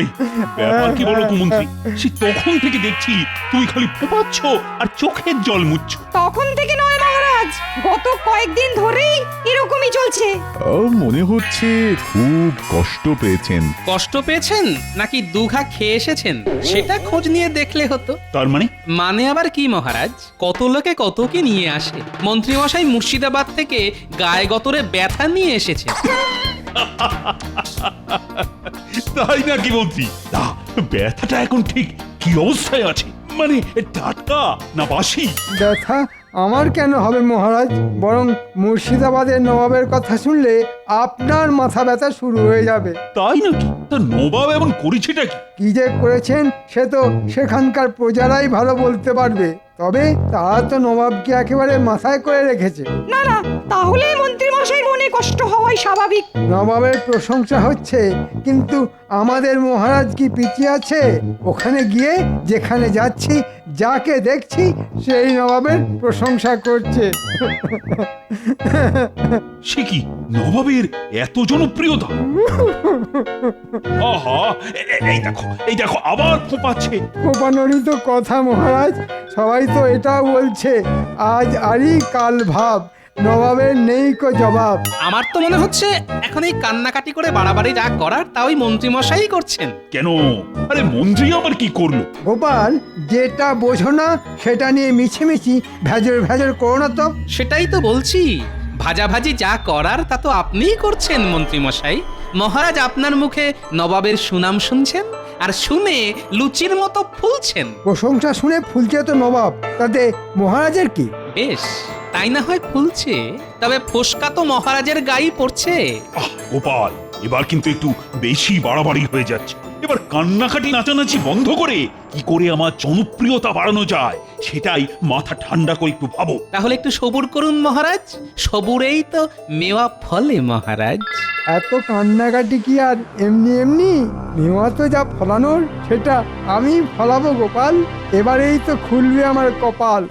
এই, ব্যাপার কি বলো তো মন্ত্রী? সে তখন থেকে দেখছি তুমি খালি ফোপাচ্ছ আর চোখের জল মুচ্ছ। তখন থেকে নয় মহারাজ, গত কয়েকদিন ধরেই এরকমই চলছে। মনে হচ্ছে খুব কষ্ট পেয়েছেন। কষ্ট পেয়েছেন নাকি দুঘা খেয়ে এসেছেন সেটা খোঁজ নিয়ে দেখলে হতো। তার মানে? মানে আবার কি মহারাজ, কত লোকে কত কি নিয়ে আসে। মন্ত্রীমশাই মুর্শিদাবাদ থেকে গায়ে গতরে ব্যথা নিয়ে এসেছে। তাই নাকি মন্ত্রী? তা ব্যথাটা এখন ঠিক কি অবস্থায় আছে? মানে টাটকা না বাসি? ব্যথা আমার কেন হবে মহারাজ? বরং মুর্শিদাবাদের নবাবের কথা শুনলে আপনার মাথা ব্যথা শুরু হয়ে যাবে। তাই নাকি? তা নবাব এমন করেছেটা কি? কি যে করেছেন সে তো সেখানকার প্রজারাই ভালো বলতে পারবে। তবে তারা তো নবাবকে একেবারে মাথায় করে রেখেছে। না না, তাহলে মন্ত্রী মশাই মনে কষ্ট হওয়াই স্বাভাবিক। নবাবের প্রশংসা হচ্ছে, কিন্তু আমাদের মহারাজ কি পিছিয়ে আছে? ওখানে গিয়ে যেখানে যাচ্ছি, যাকে দেখছি সেই নবাবের প্রশংসা করছে। সে কি নবাবের এত জনপ্রিয়তা? আহা, এই দেখো আবার ফোপাচ্ছে। কোপানোরই তো কথা মহারাজ, সবাই তো এটাও বলছে আজ আরই কাল ভাব, নবাবের নেই কো জবাব। আমার তো মনে হচ্ছে এখন এই কান্নাকাটি করে বাড়াবাড়ি যা করার তা ওই মন্ত্রীমশাই করছেন। কেন? আরে মন্ত্রী আবার কি করলো? গোপাল, যেটা বোঝো না সেটা নিয়ে মিছিমিছি ভেজর ভেজর করো না তো। সেটাই তো বলছি, ভাজাভাজি যা করার তা তো আপনিই করছেন মন্ত্রীমশাই। মহারাজ আপনার মুখে নবাবের সুনাম শুনছেন আর শুনে লুচির মতো ফুলছেন। প্রশংসা শুনে ফুলছে তো নবাব, তাতে মহারাজের কি? বেশ, তাই না হয় ফুলছে, তবে ফোসকা তো মহারাজের গায়ে পড়ছে। গোপাল, এবার কিন্তু একটু বেশি বাড়াবাড়ি হয়ে যাচ্ছে। এবার কান্নাকাটি নাচানাচি বন্ধ করে কি করে আমার জনপ্রিয়তা বাড়ানো যায় সেটাই মাথা ঠান্ডা করে একটু ভাবো। তাহলে একটু সবুর করুন মহারাজ, সবুরেই তো মেওয়া ফলে মহারাজ। এত কান্নাকাটি কি আর এমনি এমনি? মেওয়া তো যা ফলানোর সেটা আমি ফলাবো গোপাল। এবারেই তো খুলবে আমার কপাল।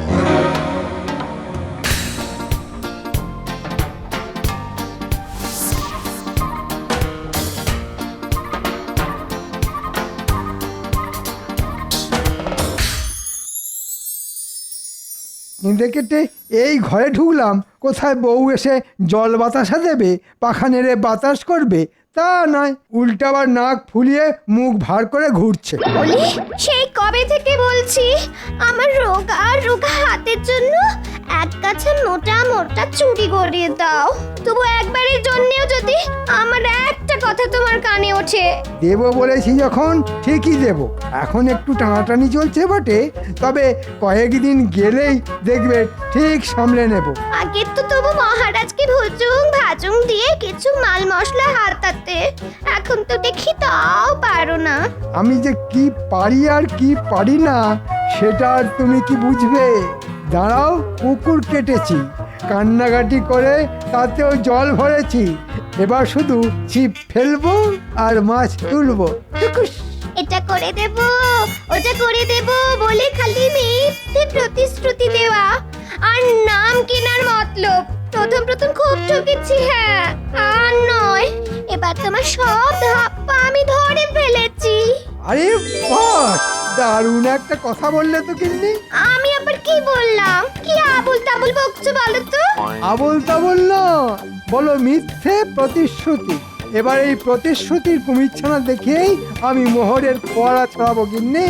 কেটে এই ঘরে ঢুকলাম, কোথায় বউ এসে জল বাতাসা দেবে, পাখা নেড়ে বাতাস করবে, তা নয়, উল্টাবার নাক ফুলিয়ে মুখ ভার করে ঘুরছে। বলি, সেই কবে থেকে বলছি আমার রোগা রোগা হাতের জন্য এক কাছে মোটা মোটা চুড়ি গড়িয়ে দাও। তবু একবারের জন্যেও যদি আমার একটা কথা তোমার কানে ওঠে। দেব বলেছি যখন ঠিকই দেব। এখন একটু টানাটানি চলছে বটে, তবে কয়েকদিন গেলেই দেখবে ঠিক সামলে নেব। আগে তো তবু মহারাজকে ভুজুং ভাজুং দিয়ে কিছু মাল মশলা হাতাতে, এখন তো দেখি তাও পারো না। আমি যে কি পারি আর কি পারি না সেটা আর তুমি কি বুঝবে? দাঁড়াও, পুকুর কেটেছি, কান্নাকাটি করে তাতেও জল ভরেছি, এবার শুধু ছিপ ফেলবো আর মাছ তুলবো। এটা করে দেব, ওটা করে দেব বলে খালি মিথ্যে প্রতিশ্রুতি দেওয়া আর নাম কেনার মতলব। প্রথম প্রথম খুব ঠকেছি, হ্যাঁ, আর নয়, এবার তোমার সব ধাপ্পা আমি ধরে ফেলেছি। আরে বাহ, দারুণ একটা কথা বললে তো গিন্নি। আমি আবার কি বললাম? কি আবুল তাবুল বকছো বলো তো? আবল তাবল না, বলো মিথ্যে প্রতিশ্রুতি। এবার এই প্রতিশ্রুতির কুমিরছানা দেখেই আমি মোহরের ফোয়ারা ছড়াবো গিন্নি,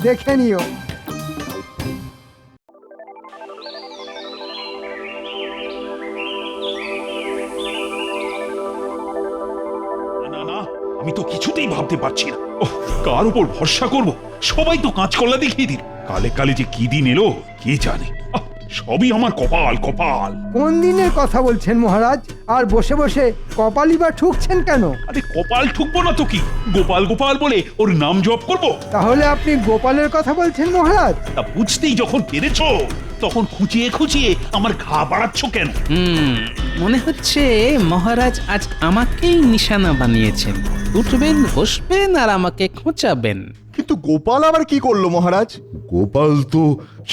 দেখে নিও। না না, আমি তো কিছুতেই ভাবতে পারছি না। ওহ, কার উপর ভরসা করব? সবাই তো কাঁচকলা দেখিয়ে দিল। কালে কালে যে কি দিন এলো কে জানে। সবই আমার কপাল কপাল। কোন দিনের কথা বলছেন মহারাজ? আর বসে বসে কপালই বা ঠুকছেন কেন? আরে কপাল ঠুকবো না তো কি, গোপাল গোপাল বলে ওর নাম জপ করব। তাহলে আপনি গোপালের কথা বলছেন মহারাজ? তা বুঝতেই যখন পেরেছো তখন খুঁচিয়ে খুঁচিয়ে আমার ঘা বাড়াচ্ছ কেন? মনে হচ্ছে মহারাজ আজ আমাকেই নিশানা বানিয়েছেন। উঠবেন, বসবেন আর আমাকে খোঁচাবেন। কিন্তু গোপাল আবার কি করলো মহারাজ? গোপাল তো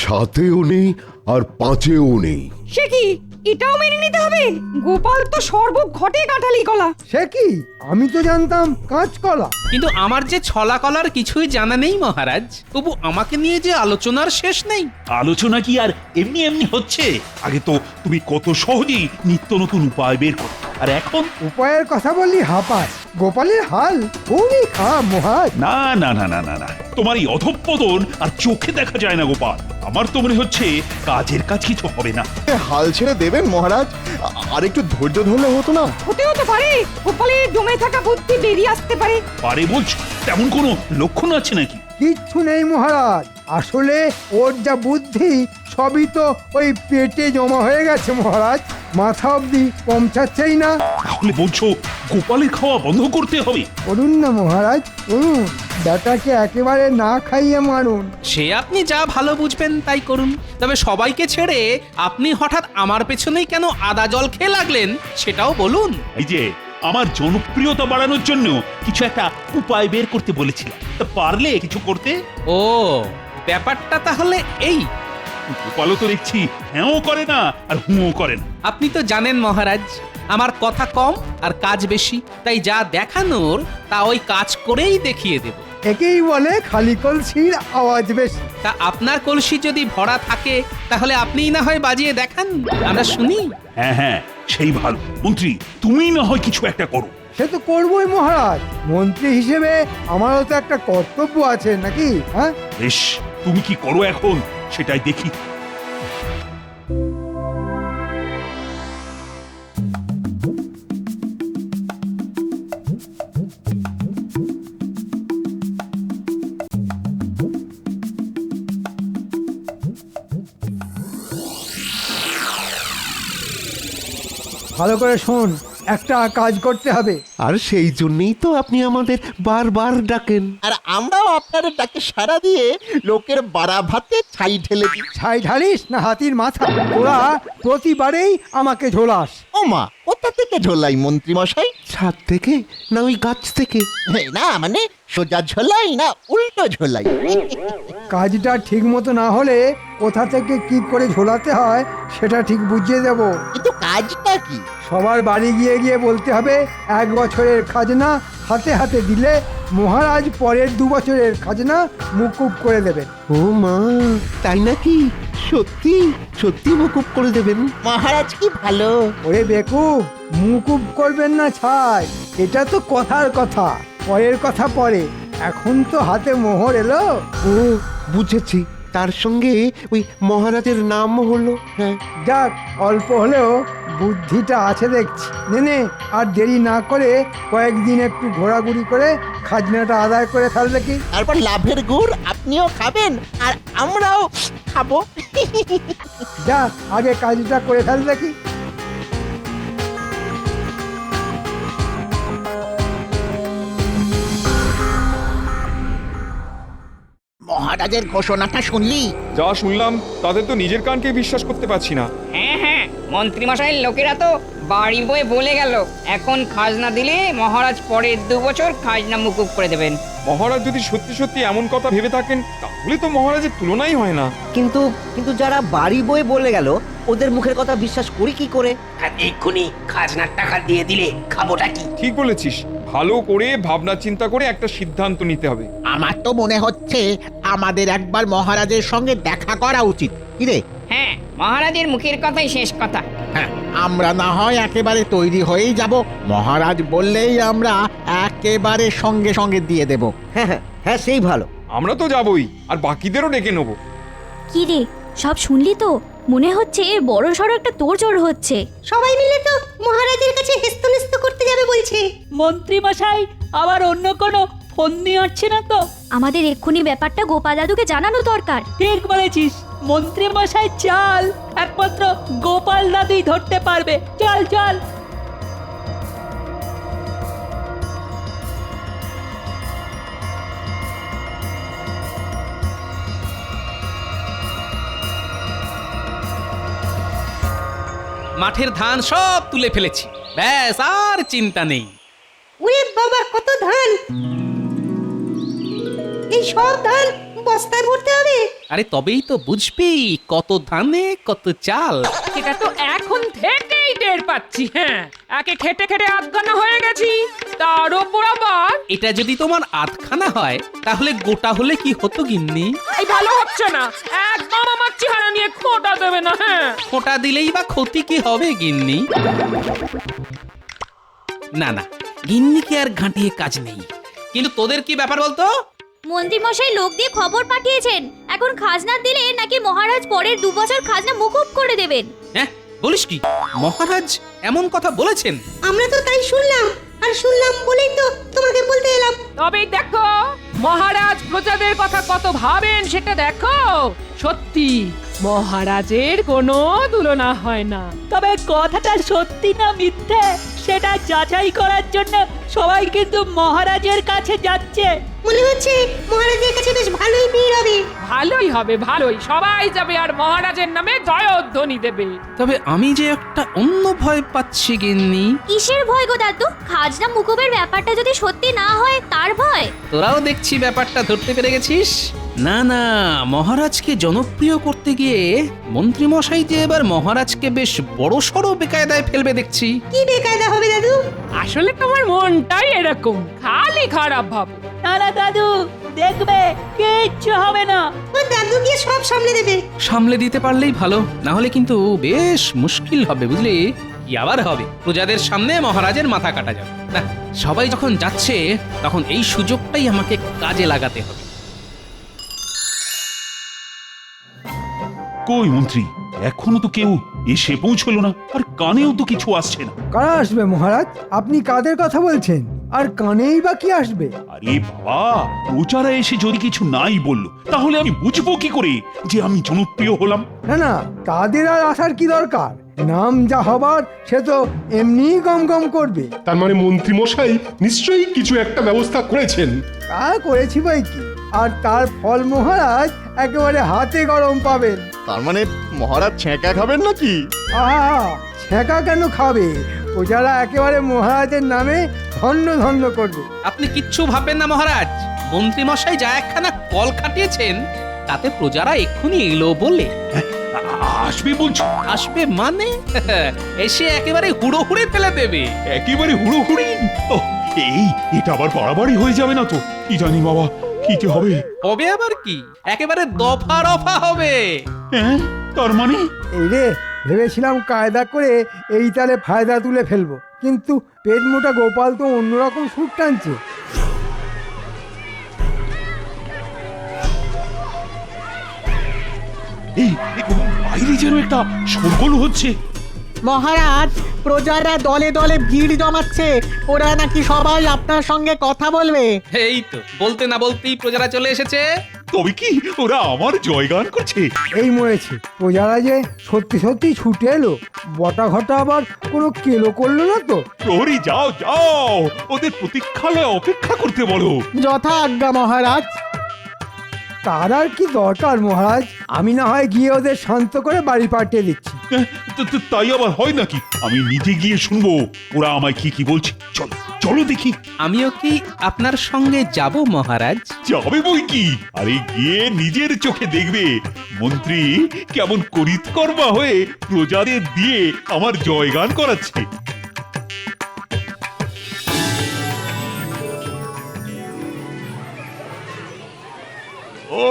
সাতেও নেই আর পাঁচেও নেই। সে কি, এটাও মেনে নিতে হবে? গোপাল তো সর্বঘটে কাঁঠালি কলা। সে কি, আমি তো জানতাম কাঁচকলা। কিন্তু আমার যে ছলা কলার কিছুই জানা নেই মহারাজ, তবু আমাকে নিয়ে যে আলোচনার শেষ নেই। আলোচনা কি আর এমনি এমনি হচ্ছে? আগে তো তুমি কত সহজেই নিত্য নতুন উপায় বের করো, আর এখন উপায়ের কথা বললি হাঁপায়। গোপালের হাল খুবই খারাপ মহারাজ। না না না না না না, তোমার এই অধঃপতন আর চোখে দেখা যায় না গোপাল। আমার তো মনে হচ্ছে কাজের কাজ কিছু হবে না। হাল ছেড়ে দেবেন মহারাজ, আর একটু ধৈর্য ধরলে হতো না? হতেও তো পারে গোপালের জমে থাকা বুদ্ধি বেরিয়ে আসতে পারে। পারে বলছো? তেমন কোনো লক্ষণ আছে নাকি? কিচ্ছু নেই মহারাজ, আসলে ওর যা বুদ্ধি সবই তো ওই পেটে জমা হয়ে গেছে মহারাজ, মাথা অবধি পৌঁছাচ্ছেই না। তাহলে বলছো গোপালের খাওয়া বন্ধ করতে হবে? করুন না মহারাজ, করুন, বেটাকে একেবারে না খাইয়ে মারুন। সে আপনি যা ভালো বুঝবেন তাই করুন, তবে সবাইকে ছেড়ে আপনি হঠাৎ আমার পেছনেই কেন আদা জল খেয়ে লাগলেন সেটাও বলুন। এই যে আমার জনপ্রিয়তা বাড়ানোর জন্য কিছু একটা উপায় বের করতে বলেছিলাম, তা পারলে কিছু করতে? ও, ব্যাপারটা তাহলে এই। গোপালও তো দেখছি হ্যাঁও করে না আর হুঁও করে না। আপনি তো জানেন মহারাজ, আমার কথা কম আর কাজ বেশি, তাই যা দেখানোর তা ওই কাজ করেই দেখিয়ে দেব। একেই বলে খালি কলসির আওয়াজ বেশি। তা আপনার কলসি যদি ভরা থাকে তাহলে আপনিই না হয় বাজিয়ে দেখান, আমরা শুনি। হ্যাঁ হ্যাঁ, সেই ভালো। মন্ত্রী তুমি না হয় কিছু একটা করো। সে তো করবোই মহারাজ, মন্ত্রী হিসেবে আমারও তো একটা কর্তব্য আছে নাকি? হ্যাঁ, বেশ, তুমি কি করো এখন সেটাই দেখি। ভালো করে শোন, একটা কাজ করতে হবে। আর সেই জন্যই তো আপনি আমাদের বারবার ডাকেন। আর আমরাও আপনার ডাকে সাড়া দিয়ে লোকের বাড়া ভাতে ছাই ঢেলে দিই। ছাই ঢালিস না হাতির মাথা? ওরা প্রতিবারেই আমাকে ঝোলাস। ও মা, কোথা থেকে ঝোলাই মন্ত্রী মশাই? ছাদ থেকে না ওই গাছ থেকে? না মানে সোজা ঝোলাই না উল্টো ঝোলাই? কাজটা ঠিক মতো না হলে কোথা থেকে কি করে ঝোলাতে হয় সেটা ঠিক বুঝিয়ে দেব। কিন্তু কাজটা কি? সবার বাড়ি গিয়ে গিয়ে বলতে হবে 1 বছরের খাজনা হাতে হাতে দিলে মহারাজ পরের 2 বছরের খাজনা মুকুব করে দেবেন। ও মা, তাই নাকি? সত্যি সত্যি মুকুব করে দেবেন? মহারাজ কি ভালো। ওরে বেকুব, মুকুব করবেন না ছাই, এটা তো কথার কথা, পরের কথা পরে, এখন তো হাতে মোহর এলো। ও বুঝেছি, তার সঙ্গে ওই মহারাজের নাম হলো। হ্যাঁ, যাক, অল্প হলেও বুদ্ধিটা আছে দেখছি। নে আর দেরি না করে কয়েকদিন একটু ঘোরাঘুরি করে খাজনাটা আদায় করে ফেললে কি? তারপর লাভের গুড় আপনিও খাবেন আর আমরাও খাবো। যা, আগে কাজটা করে ফেললে কি? মহারাজের ঘোষণাটা শুনলি? যা শুনলাম তাতে তো নিজের কানকে বিশ্বাস করতে পারছি না। হ্যাঁ হ্যাঁ, মন্ত্রীমশাইয়ের লোকেরা তো বাড়ি বয়ে বলে গেল এখন খাজনা দিলে মহারাজ পরের 2 বছর খাজনা মুকুব করে দেবেন। মহারাজ যদি সত্যি সত্যি এমন কথা ভেবে থাকেন তাহলে তো মহারাজের তুলনাই হয় না। কিন্তু কিন্তু যারা বাড়ি বয়ে বলে গেল ওদের মুখের কথা বিশ্বাস করি কি করে? আর এক্ষুনি খাজনার টাকা দিয়ে দিলে খাবোটা কি? ঠিক বলেছিস, ভালো করে ভাবনা চিন্তা করে একটা সিদ্ধান্ত নিতে হবে। আমার তো মনে হচ্ছে আমাদের একবার মহারাজের সঙ্গে দেখা করা উচিত। কি রে? হ্যাঁ, মহারাজের মুখের কথাই শেষ কথা। হ্যাঁ, আমরা না হয় একেবারে তৈরি হয়েই যাব, মহারাজ বললেই আমরা একেবারে সঙ্গে সঙ্গে দিয়ে দেব। হ্যাঁ হ্যাঁ হ্যাঁ, সেই ভালো। আমরা তো যাবই, আর বাকিদেরও ডেকে নেবো। কি রে, সব শুনলি তো? মনে হচ্ছে বড় সড়ো একটা তোড়জোড় হচ্ছে। সবাই মিলে তো মহারাজের কাছে হেস্তনেস্ত করতে যাবে বলছে। মন্ত্রী মশাই আবার অন্য কোনো ফন্দি হচ্ছে না তো? আমাদের এক্ষুনি ব্যাপারটা গোপাল দাদুকে জানানো দরকার। ঠিক বলেছিস, মন্ত্রী মশাই চাল একমাত্র গোপাল দাদুই ধরতে পারবে। চল চল। মাঠের ধান সব তুলে ফেলেছি, ব্যাস আর চিন্তা নেই। ওরে বাবা, কত ধান! এই সব ধান বস্তায় ভরতে হবে। আরে তবেই তো বুঝবি কত ধানে কত চাল। সেটা তো এখন থেকেই টের পাচ্ছি। হ্যাঁ, একে খেটে খেটে আধখানা হয়ে গেছি, তার ওপর আবার এটা যদি তোমার আধখানা হয় তাহলে গোটা হলে কি হতো গিন্নি? এই ভালো হচ্ছে না। একদম আমার চেহারা নিয়ে খোঁটা দেবে না। হ্যাঁ, ফোঁটা দিলেই বা ক্ষতি কি হবে গিন্নি? না না, গিন্নিকে আর ঘাঁটিয়ে কাজ নেই। কিন্তু তোদের কি ব্যাপার বলতো? মন্ত্রী মশাই লোক দিয়ে খবর পাঠিয়েছেন, এখন খাজনা দিলে নাকি মহারাজ পরের 2 বছর খাজনা মুকুব করে দেবেন। হ্যাঁ, বলিস কি? মহারাজ এমন কথা বলেছেন? আমরা তো তাই শুনলাম, আর শুনলাম বলেই তো তোমাকে বলতে এলাম। তবে দেখো মহারাজ প্রজাদের কথা কত ভাবেন সেটা দেখো। সত্যি মহারাজের কোনো তুলনা হয় না। তবে কথাটা সত্যি না মিথ্যে সেটা যাচাই করার জন্য সবাই কিন্তু মহারাজের কাছে যাচ্ছে। মনে হচ্ছে মহারাজের কাছে বেশ ভালোই ভিড় হবে। ভালোই হবে, ভালোই। সবাই যাবে আর মহারাজের নামে জয়ধ্বনি দেবে। তবে আমি যে একটা অন্য ভয় পাচ্ছি গিন্নি। কিসের ভয় গো দাদু? খাজনা মুকুবের ব্যাপারটা যদি সত্যি না হয় তার ভয়? তোরাও দেখছি ব্যাপারটা ধরতে পেরে গেছিস। না না, মহারাজকে জনপ্রিয় করতে গিয়ে মন্ত্রীমশাই যে এবার মহারাজকে বেশ বড় সড়ো বেকায়দায় ফেলবে দেখছি। কি বেকায়দা হবে দাদু? আসলে তোমার মনটাই এরকম, খালি খারাপ ভাবে। না না দাদু, দেখবে কিচ্ছু হবে না। দাদু গিয়ে সব সামলে দেবে। সামলে দিতে পারলেই ভালো, না হলে কিন্তু বেশ মুশকিল হবে বুঝলি। কি আবার হবে, প্রজাদের সামনে মহারাজের মাথা কাটা যাবে না। সবাই যখন যাচ্ছে তখন এই সুযোগটাই আমাকে কাজে লাগাতে হবে। কই মন্ত্রী, এখনো তো কেউ এসে পৌঁছলো না, আর কানেও তো কিছু আসছে না। কারা আসবে মহারাজ? আপনি কাদের কথা বলছেন? আর কানেই বা কি আসবে? আরে বাবা, প্রচারা এসে যদি কিছু নাই বললো তাহলে আমি বুঝবো কি করে যে আমি জনপ্রিয় হলাম? না না, তাদের আর আসার কি দরকার? নাম যা হবার সে তো এমনিই গম গম করবে। তার মানে মন্ত্রী মশাই নিশ্চয়ই কিছু একটা ব্যবস্থা করেছেন। তা করেছি বই কি, আর তার ফল মহারাজ একেবারে হাতে গরম পাবেন। তার মানে মহারাজ ছ্যাঁকা খাবেন নাকি? আহা, ছেঁকা কেন খাবে? প্রজারা একেবারে মহারাজের নামে ধন্য ধন্য করবে। আপনি কিচ্ছু ভাববেন না মহারাজ। মন্ত্রীমশাই যা একখানা কল খাটিয়েছেন তাতে প্রজারা এক্ষুনি এলো বলে। আসবে বলছো? আসবে মানে এসে একেবারে হুড়োহুড়ি ফেলে দেবে। একেবারে হুড়োহুড়ি? এটা আবার বাড়াবাড়ি হয়ে যাবে না তো? কি জানি বাবা, কি যে হবে। হবে আবার কি, একেবারে দফা রফা হবে। হ্যাঁ, তার মানে? এই রে, ভেবেছিলাম কায়দা করে এই তালে ফায়দা তুলে ফেলবো, কিন্তু পেট মোটা গোপাল তো অন্যরকম সুর টানছে। বাইরে যেন একটা শোরগোল হচ্ছে। মহারাজ, প্রজারা দলে দলে ভিড় জমাচ্ছে, ওরা নাকি সবাই আপনার সঙ্গে কথা বলবে। এই তো বলতে না বলতেই প্রজারা চলে এসেছে। তবে কি ওরা আমার জয়গান করছে? এই মরেছে, প্রজারা যে সত্যি সত্যি ছুটে এলো। বটা ঘটা আবার কোনো কেলো করলো না তো? প্রহরী, যাও যাও, ওদের প্রতীক্ষালয়ে অপেক্ষা করতে বলো। যথা আজ্ঞা মহারাজ। তার আর কি দরকার মহারাজ? আমি না হয় গিয়ে ওদের শান্ত করে বাড়ি পাঠিয়ে দিচ্ছি। তাই আবার হয় নাকি? আমি নিজে গিয়ে শুনবো ওরা আমায় কি কি বলছে। চলো চলো দেখি। আমিও কি আপনার সঙ্গে যাব মহারাজ? যাবে বই কি, আরে গিয়ে নিজের চোখে দেখবে মন্ত্রী কেমন করিতকর্মা হয়ে প্রজাদের দিয়ে আমার জয়গান করাচ্ছে। ও,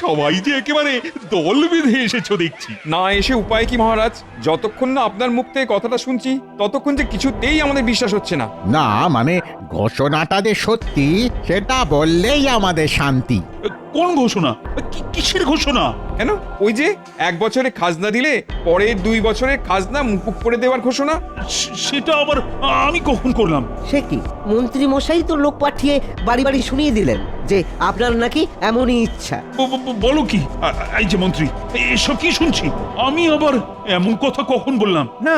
সবাই যে একেবারে দল বেঁধে এসেছো দেখছি। না এসে উপায় কি মহারাজ? যতক্ষণ না আপনার মুখ থেকে কথাটা শুনছি ততক্ষণ যে কিছুতেই আমাদের বিশ্বাস হচ্ছে না। না মানে ঘোষণাটা যে সত্যি সেটা বললেই আমাদের শান্তি। কোন ঘোষণা? কিসের ঘোষণা? কেন, ওই যে 1 বছরে খাজনা দিলে পরের 2 বছরের খাজনা মুকুব করে দেওয়ার ঘোষণা। সেটা আবার আমি কখন করলাম? সে কি, মন্ত্রী মশাই তো লোক পাঠিয়ে বাড়ি বাড়ি শুনিয়ে দিলেন যে আপনার নাকি এমনই ইচ্ছা। বলো কি? এই যে মন্ত্রী, এসব কি শুনছি? আমি আবার এমন কথা কখন বললাম? না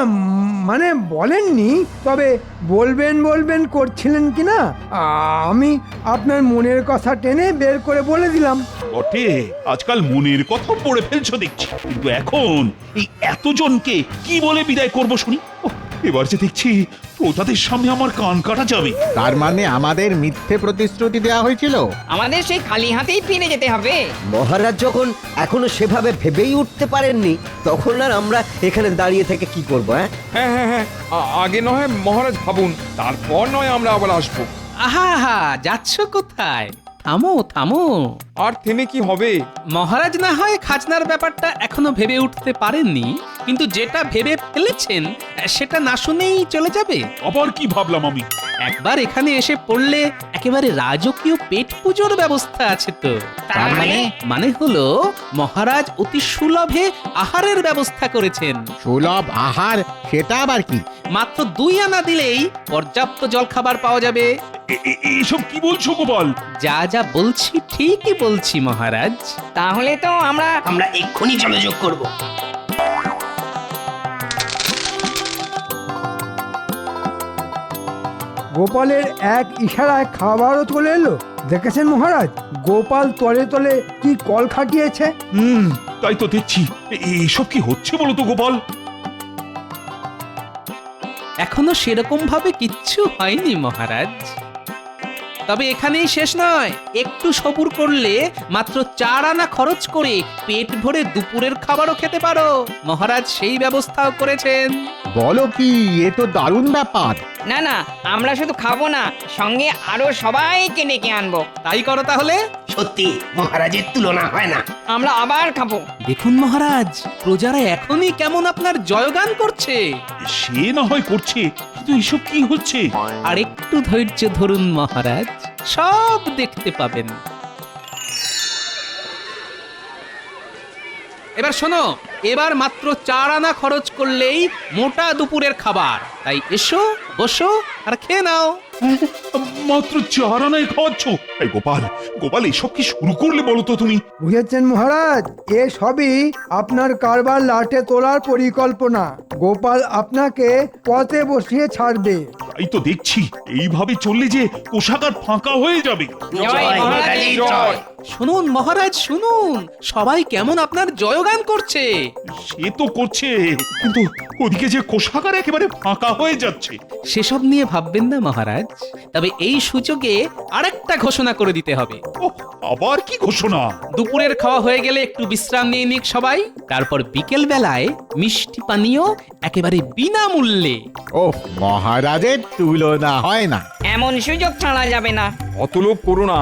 মানে বলেননি, তবে বলবেন বলবেন করছিলেন কি না, আমি আপনার মনের কথা টেনে বের করে বলে দিলাম। বটে, আজকাল মনের কথা পড়ে ফেলছো দেখছি, কিন্তু এখন এই এতজনকে কি বলে বিদায় করব শুনি? এবার যে দেখছি প্রজাদের সামনে আমার কান কাটা যাবে। তার মানে আমাদের মিথ্যে প্রতিশ্রুতি দেওয়া হয়েছিল। আমাদের সেই খালি হাতেই ফিরে যেতে হবে। মহারাজ যখন এখনো সেভাবে ভেবেই উঠতে পারেননি, তখন আর আমরা এখানে দাঁড়িয়ে থেকে কি করবো? হ্যাঁ হ্যাঁ হ্যাঁ, আগে নয় মহারাজ ভাবুন, তারপর নয় আমরা আবার আসবো। আহা হা, যাচ্ছ কোথায়? থামো থামো। আর থেমে কি হবে? মহারাজ না হয় খাজনার ব্যাপারটা এখনো ভেবে উঠতে পারেননি, কিন্তু যেটা ভেবে ফেলেছেন সেটা না শুনেই চলে যাবে। আবার কি ভাবলাম আমি? একবার এখানে এসে পড়লে একেবারে রাজকীয় পেট পুজোর ব্যবস্থা আছে তো। তার মানে? মানে হলো মহারাজ অতি সুলভে আহারের ব্যবস্থা করেছেন। সুলভ আহার সেটা আবার কি? মাত্র 2 আনা দিলেই পর্যাপ্ত জলখাবার পাওয়া যাবে। এইসব কি বলছো গোপাল? যা যা বলছি ঠিকই বলছি মহারাজ। তাহলে তো আমরা এক্ষুনি যোগাযোগ করব। গোপালের এক ইশারায় খাবারও চলে এলো। দেখেছেন মহারাজ, গোপাল তলে তলে কি কল খাটিয়েছে। তাই তো দেখছি। এইসব কি হচ্ছে বলো তো গোপাল? এখনো সেরকম ভাবে কিচ্ছু হয়নি মহারাজ, তবে এখানেই শেষ নয়। একটু সবুর করলে মাত্র 4 আনা খরচ করে পেট ভরে দুপুরের খাবারও খেতে পারো। মহারাজ সেই ব্যবস্থাও করেছেন। বলো কি, এ তো দারুণ ব্যাপার। না না, আমরা শুধু খাবো না, সঙ্গে আরো সবাইকে ডেকে আনবো। তাই করো তাহলে। সত্যি মহারাজের তুলনা হয় না। আমরা আবার খাবো। দেখুন মহারাজ, প্রজারা এখনই কেমন আপনার জয়গান করছে। সে না হয় করছে, কিন্তু এসব কি হচ্ছে? আর একটু ধৈর্য ধরুন মহারাজ, সব দেখতে পাবেন। এবার শোনো, এবার মাত্র 4 আনা খরচ করলেই মোটা দুপুরের খাবার। তাই এসো, বসো আর খেয়ে নাও। মাত্র 4 আনায় খাওয়াচ্ছ? এই গোপাল, গোপাল এসব কি শুরু করলে বলো তো তুমি? বুঝেছেন মহারাজ, এ সবই আপনার কারবার লাটে তোলার পরিকল্পনা। গোপাল আপনাকে পথে বসিয়ে ছাড়বে। তাই তো দেখছি, এইভাবে চললে যে কোষাগার ফাঁকা হয়ে যাবে। জয় মহারাজের জয়। শুনুন মহারাজ, শুনুন, সবাই কেমন আপনার জয়গান করছে। সে তো করছে, কিন্তু ওদিকে যে কোষাগার একেবারে ফাঁকা হয়ে যাচ্ছে। সেসব নিয়ে ভাববেন না মহারাজ, তবে এই সুযোগে আরেকটা ঘোষণা করে দিতে হবে। আবার কি ঘোষণা? দুপুরের খাওয়া হয়ে গেলে একটু বিশ্রাম নিয়ে নিক সবাই, তারপর বিকেল বেলায় মিষ্টি পানীয় একেবারে বিনামূল্যে। ওহ, মহারাজের তুলনা হয় না। এমন সুযোগ ছাড়া যাবে না। অত লোভ করো না,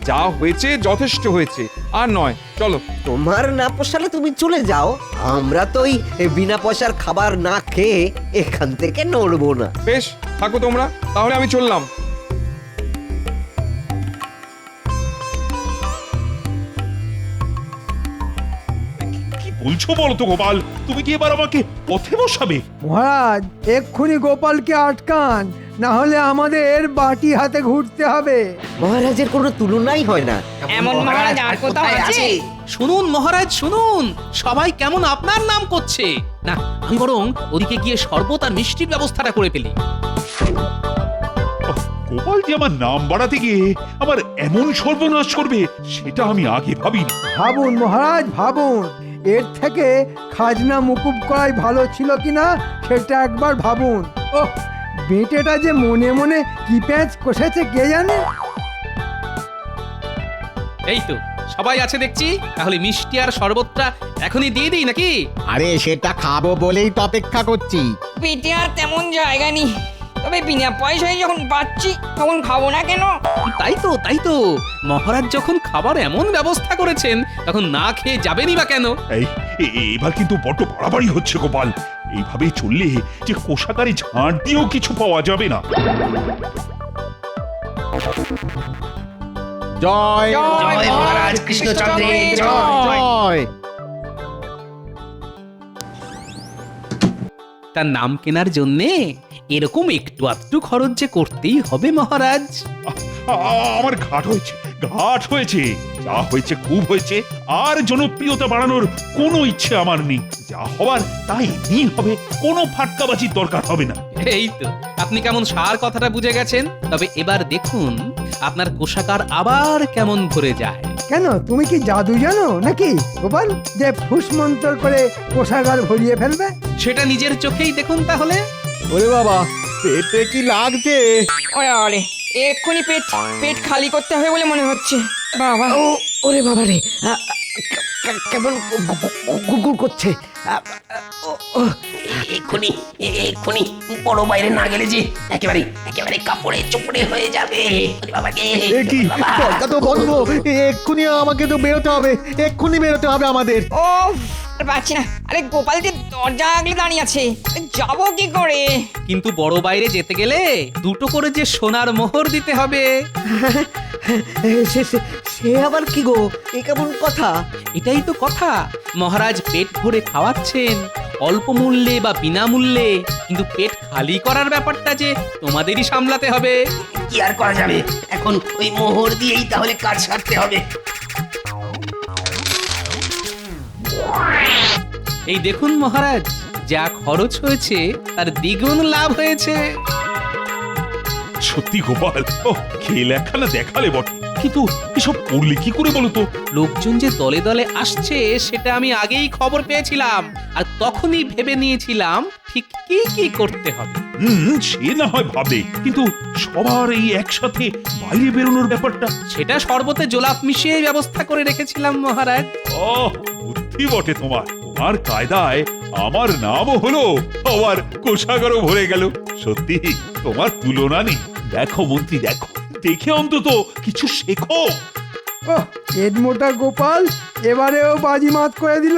যা হয়েছে যথেষ্ট হয়েছে, আর নয়। চলো। তোমার না পোষালে তুমি চলে যাও, আমরা তো এই বিনা পয়সার খাবার না খেয়ে এখান থেকে নড়বো না। বেশ, থাকো তোমরা, তাহলে আমি চললাম। কি বলছো বলো তো গোপাল? তুমি কি এবার আমাকে পথে বসাবে? মহারাজ, এক্ষুনি গোপালকে আটকান, না হলে আমাদের বাটি হাতে ঘুরতে হবে। মহারাজের কোনো তুলনাই হয় না। এমন মহারাজ আর কোথাও আছে? শুনুন মহারাজ, শুনুন, সবাই কেমন আপনার নাম করছে। না, আমি বরং ওদিকে গিয়ে শরবত আর মিষ্টির ব্যবস্থাটা করে ফেলি। গোপাল যে আমার নাম বাড়াতে গিয়ে আমার এমন সর্বনাশ করবে, সেটা আমি আগে ভাবিনি। ভাবুন মহারাজ, ভাবুন। এর থেকে খাজনা মুকুব করাই ভালো ছিল কিনা সেটা একবার ভাবুন। ওহ, বেটেটা যে মনে মনে কি প্যাঁচ কষেছে কে জানে। এই তো সবাই আছে দেখছি, তাহলে মিষ্টি আর শরবতটা এখনই দিয়ে দিই নাকি? আরে সেটা খাবো বলেই তো অপেক্ষা করছি। পেটে আর তেমন জায়গা নেই, তবে বিনা পয়সায় যখন পাচ্ছি তখন খাবো না কেন? তাই তো মহারাজ যখন খাবার এমন ব্যবস্থা করেছেন, তখন না খেয়ে যাবেনই বা কেন? এবার কিন্তু বড্ড বাড়াবাড়ি হচ্ছে গোপাল। এইভাবে চললে যে কোষাগারে ঝাড় দিয়েও কিছু পাওয়া যাবে না। জয় জয় মহারাজ কৃষ্ণচন্দ্রের জয়। জয়। তার নাম কেনার জন্যে এরকম একটু আধটু খরচ যে করতেই হবে মহারাজ। আমার ঘাট হয়েছে, যা হয়েছে খুব হয়েছে। আর জনপ্রিয়তা বাড়ানোর কোনো ইচ্ছে আমার নেই। যা হবার তাই এমনি হবে, কোনো ফাটকাবাজির দরকার হবে না। এই তো আপনি কেমন সার কথাটা বুঝে গেছেন। তবে এবার দেখুন আপনার কোষাগার আবার কেমন ভরে যায়। কেন, তুমি কি জাদু জানো নাকি গোপাল, যে ফুস মন্তর করে কোষাগার ভরিয়ে ফেলবে? সেটা নিজের চোখেই দেখুন তাহলে। ওরে বাবা পেটে কি লাগছে? ওরে আরে এক্ষুনি পেট পেট খালি করতে হবে বলে মনে হচ্ছে বাবা। ওরে বাবা রে কেমন গুড়গুড় করছে। এক্ষুনি বড় বাইরে না গেলে যে একেবারে কাপড়ে চোপড়ে হয়ে যাবে। ওরে বাবা রে, এ কি দরজা তো বন্ধ, এক্ষুনি আমাকে তো বেরোতে হবে, এক্ষুনি বেরোতে হবে আমাদের। ও আর পাচ্ছি না। আরে গোপাল যে দরজা আগলে দাঁড়িয়ে আছে, যাবো কি করে? কিন্তু বড় বাইরে যেতে গেলে দুটো করে যে সোনার মোহর দিতে হবে। সে আবার কি গো, এ কেমন কথা? এটাই তো কথা, মহারাজ পেট ভরে খাওয়াচ্ছেন অল্প মূল্যে বা বিনামূল্যে, কিন্তু পেট খালি করার ব্যাপারটা যে তোমাদেরই সামলাতে হবে। কি আর করা যাবে, এখন ওই মোহর দিয়েই তাহলে কাজ সারতে হবে। এই দেখুন মহারাজ, যা খরচ হয়েছে তার দ্বিগুণ লাভ হয়েছে। সত্যি গোপাল, ও খেল একখানা দেখালে বটে, কিন্তু এসব করলে কি করে বলো তো? লোকজন যে দলে দলে আসছে সেটা আমি আগেই খবর পেয়েছিলাম, আর তখনই ভেবে নিয়েছিলাম ঠিক কি কি করতে হবে। সে না হয় ভাবে, কিন্তু সবার এই একসাথে বাইরে বেরোনোর ব্যাপারটা, সেটা শরবতে জোলাপ মিশিয়ে ব্যবস্থা করে রেখেছিলাম মহারাজ। ও বুদ্ধি বটে তোমার। তোমার কায়দায় আমার নামও হলো, আবার কোষাগারও ভরে গেল। সত্যি তোমার তুলনা নেই। দেখো মন্ত্রী, দেখো, দেখে অন্তত কিছু শেখো। পেট মোটা গোপাল এবারেও বাজিমাত করে দিল।